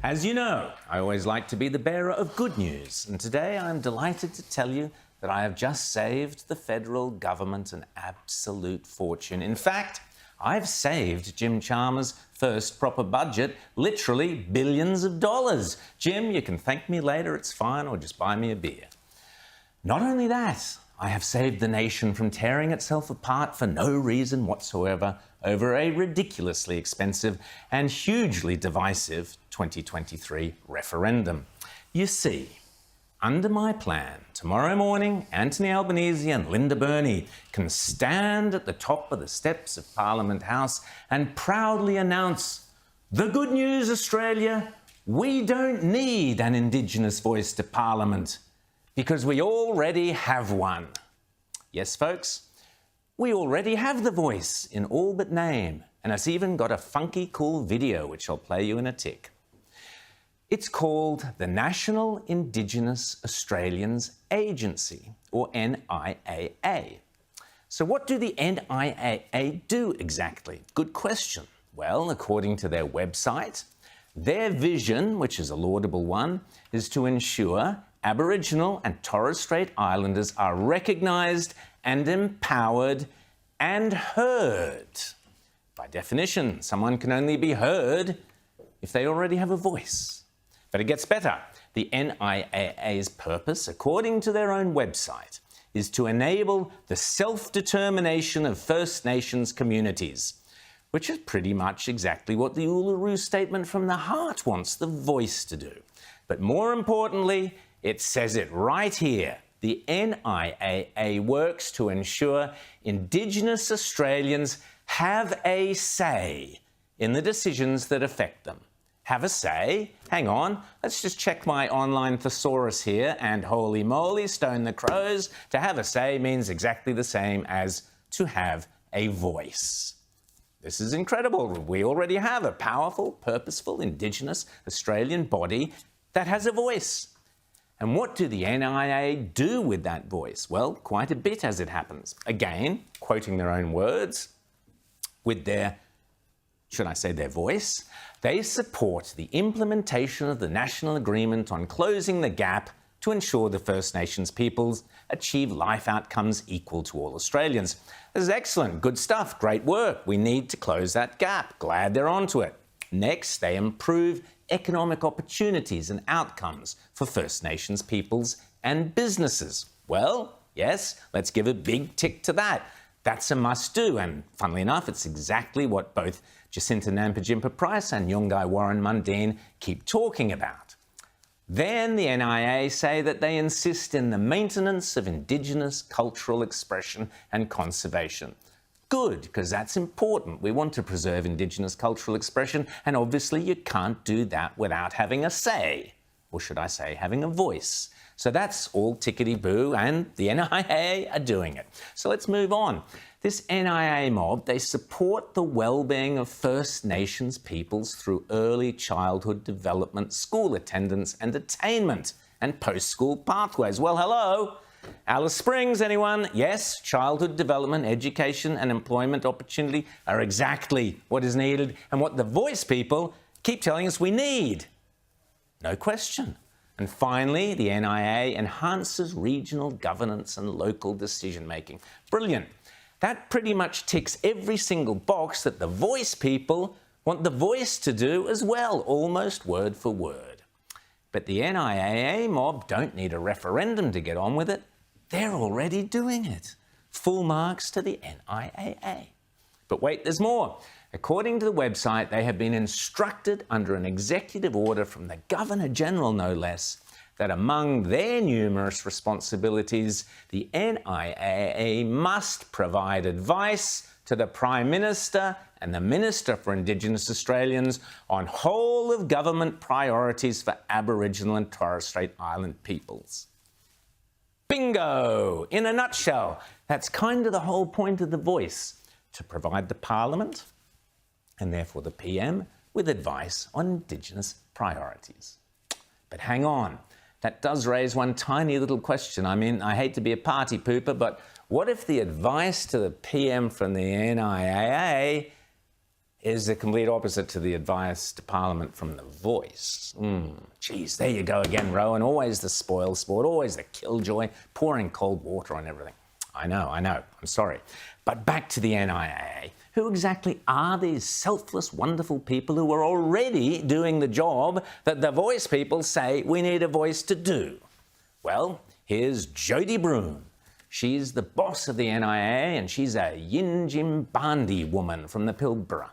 As you know, I always like to be the bearer of good news, and today I'm delighted to tell you that I have just saved the federal government an absolute fortune. In fact, I've saved Jim Chalmers' first proper budget literally billions of dollars. Jim, you can thank me later, it's fine, or just buy me a beer. Not only that, I have saved the nation from tearing itself apart for no reason whatsoever over a ridiculously expensive and hugely divisive 2023 referendum. You see, under my plan, tomorrow morning, Anthony Albanese and Linda Burney can stand at the top of the steps of Parliament House and proudly announce, "The good news, Australia, we don't need an Indigenous voice to Parliament because we already have one." Yes, folks, we already have the voice in all but name, and it's even got a funky cool video which I'll play you in a tick. It's called the National Indigenous Australians Agency, or NIAA. So what do the NIAA do exactly? Good question. Well, according to their website, their vision, which is a laudable one, is to ensure Aboriginal and Torres Strait Islanders are recognised and empowered and heard. By definition, someone can only be heard if they already have a voice. But it gets better. The NIAA's purpose, according to their own website, is to enable the self-determination of First Nations communities, which is pretty much exactly what the Uluru Statement from the Heart wants the voice to do. But more importantly, it says it right here. The NIAA works to ensure Indigenous Australians have a say in the decisions that affect them. Have a say? Hang on, let's just check my online thesaurus here, and holy moly, stone the crows. To have a say means exactly the same as to have a voice. This is incredible. We already have a powerful, purposeful, Indigenous Australian body that has a voice. And what do the NIA do with that voice? Well, quite a bit as it happens. Again, quoting their own words, with their, should I say their voice, they support the implementation of the National Agreement on Closing the Gap to ensure the First Nations peoples achieve life outcomes equal to all Australians. This is excellent, good stuff, great work. We need to close that gap. Glad they're onto it. Next, they improve economic opportunities and outcomes for First Nations peoples and businesses. Well, yes, let's give a big tick to that. That's a must-do, and funnily enough, it's exactly what both Jacinta Nampijinpa Price and Yungai Warren Mundine keep talking about. Then the NIA say that they insist in the maintenance of Indigenous cultural expression and conservation. Good, because that's important. We want to preserve Indigenous cultural expression, and obviously you can't do that without having a say, or should I say having a voice. So that's all tickety-boo, and the NIA are doing it. So let's move on. This NIA mob, they support the well-being of First Nations peoples through early childhood development, school attendance and attainment, and post-school pathways. Well, hello. Alice Springs, anyone? Yes, childhood development, education and employment opportunity are exactly what is needed and what the voice people keep telling us we need. No question. And finally, the NIA enhances regional governance and local decision-making. Brilliant. That pretty much ticks every single box that the voice people want the voice to do as well, almost word for word. But the NIAA mob don't need a referendum to get on with it. They're already doing it. Full marks to the NIAA. But wait, there's more. According to the website, they have been instructed under an executive order from the Governor-General, no less, that among their numerous responsibilities, the NIAA must provide advice to the Prime Minister and the Minister for Indigenous Australians on whole of government priorities for Aboriginal and Torres Strait Island peoples. Bingo! In a nutshell, that's kind of the whole point of the voice, to provide the Parliament, and therefore the PM, with advice on Indigenous priorities. But hang on, that does raise one tiny little question. I mean, I hate to be a party pooper, but what if the advice to the PM from the NIAA is the complete opposite to the advice to Parliament from The Voice. Geez, there you go again, Rowan. Always the spoil sport, always the killjoy, pouring cold water on everything. I know, I'm sorry. But back to the NIAA. Who exactly are these selfless, wonderful people who are already doing the job that the Voice people say we need a voice to do? Well, here's Jodie Broome. She's the boss of the NIAA and she's a Yinjimbandi woman from the Pilbara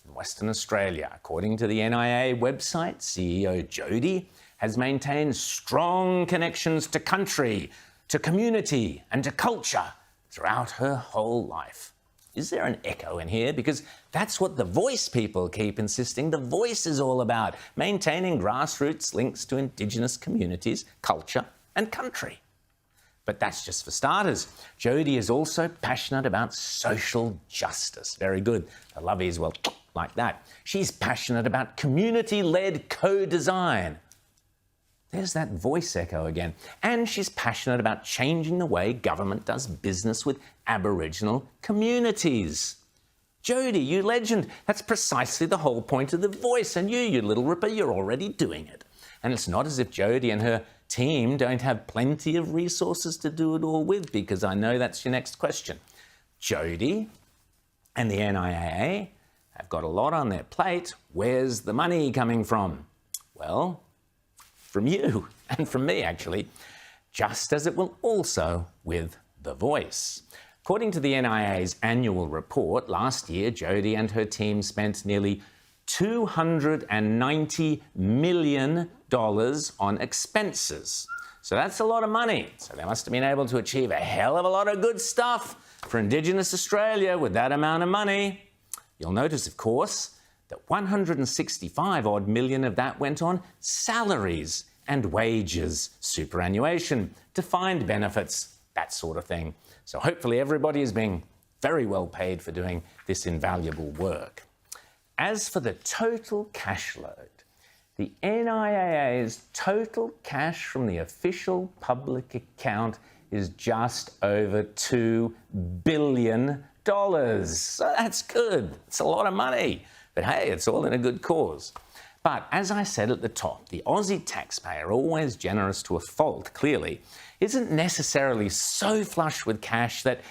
in Western Australia. According to the NIAA website, CEO Jodie has maintained strong connections to country, to community and to culture throughout her whole life. Is there an echo in here? Because that's what the Voice people keep insisting The Voice is all about, maintaining grassroots links to indigenous communities, culture and country. But that's just for starters. Jodie is also passionate about social justice. Very good. The lovies, well, like that. She's passionate about community-led co-design. There's that voice echo again. And she's passionate about changing the way government does business with Aboriginal communities. Jodie, you legend, that's precisely the whole point of The Voice. And you little ripper, you're already doing it. And it's not as if Jodie and her team don't have plenty of resources to do it all with, because I know that's your next question. Jodie and the NIAA have got a lot on their plate. Where's the money coming from? Well, from you and from me, actually, just as it will also with The Voice. According to the NIA's annual report, last year, Jodie and her team spent nearly $290 million on expenses. So that's a lot of money. So they must have been able to achieve a hell of a lot of good stuff for Indigenous Australia with that amount of money. You'll notice, of course, that 165 odd million of that went on salaries and wages, superannuation, defined benefits, that sort of thing. So hopefully everybody is being very well paid for doing this invaluable work. As for the total cash load, the NIAA's total cash from the official public account is just over $2 billion. So that's good. It's a lot of money. But hey, it's all in a good cause. But as I said at the top, the Aussie taxpayer, always generous to a fault, clearly, isn't necessarily so flush with cash that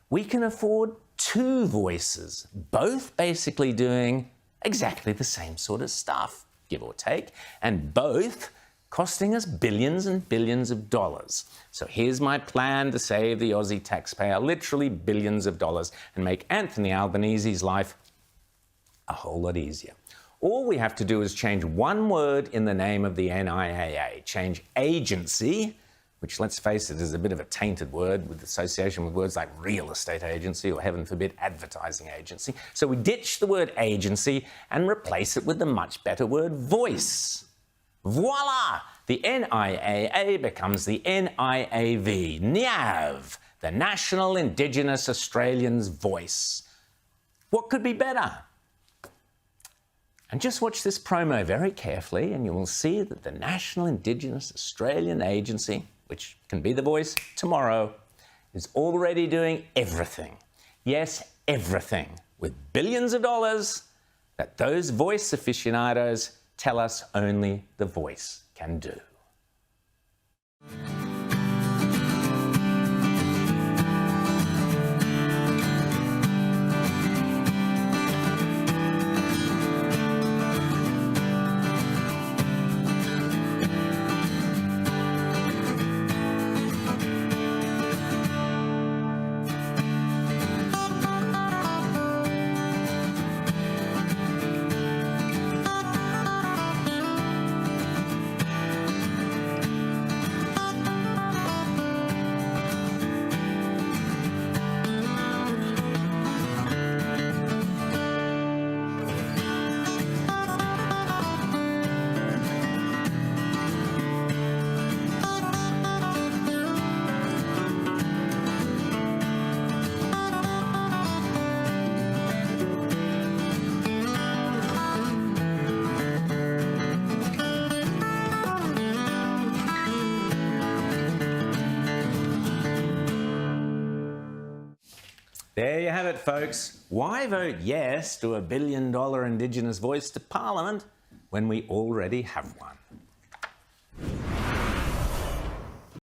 we can afford two voices, both basically doing exactly the same sort of stuff, give or take, and both costing us billions and billions of dollars. So here's my plan to save the Aussie taxpayer literally billions of dollars and make Anthony Albanese's life a whole lot easier. All we have to do is change one word in the name of the NIAA, change agency, which, let's face it, is a bit of a tainted word with association with words like real estate agency or, heaven forbid, advertising agency. So we ditch the word agency and replace it with the much better word voice. Voila! The NIAA becomes the NIAV, NIAV, the National Indigenous Australians' Voice. What could be better? And just watch this promo very carefully and you will see that the National Indigenous Australian Agency, which can be The Voice tomorrow, is already doing everything, yes, everything, with billions of dollars that those voice aficionados tell us only The Voice can do. There you have it, folks. Why vote yes to $1 billion Indigenous voice to Parliament when we already have one?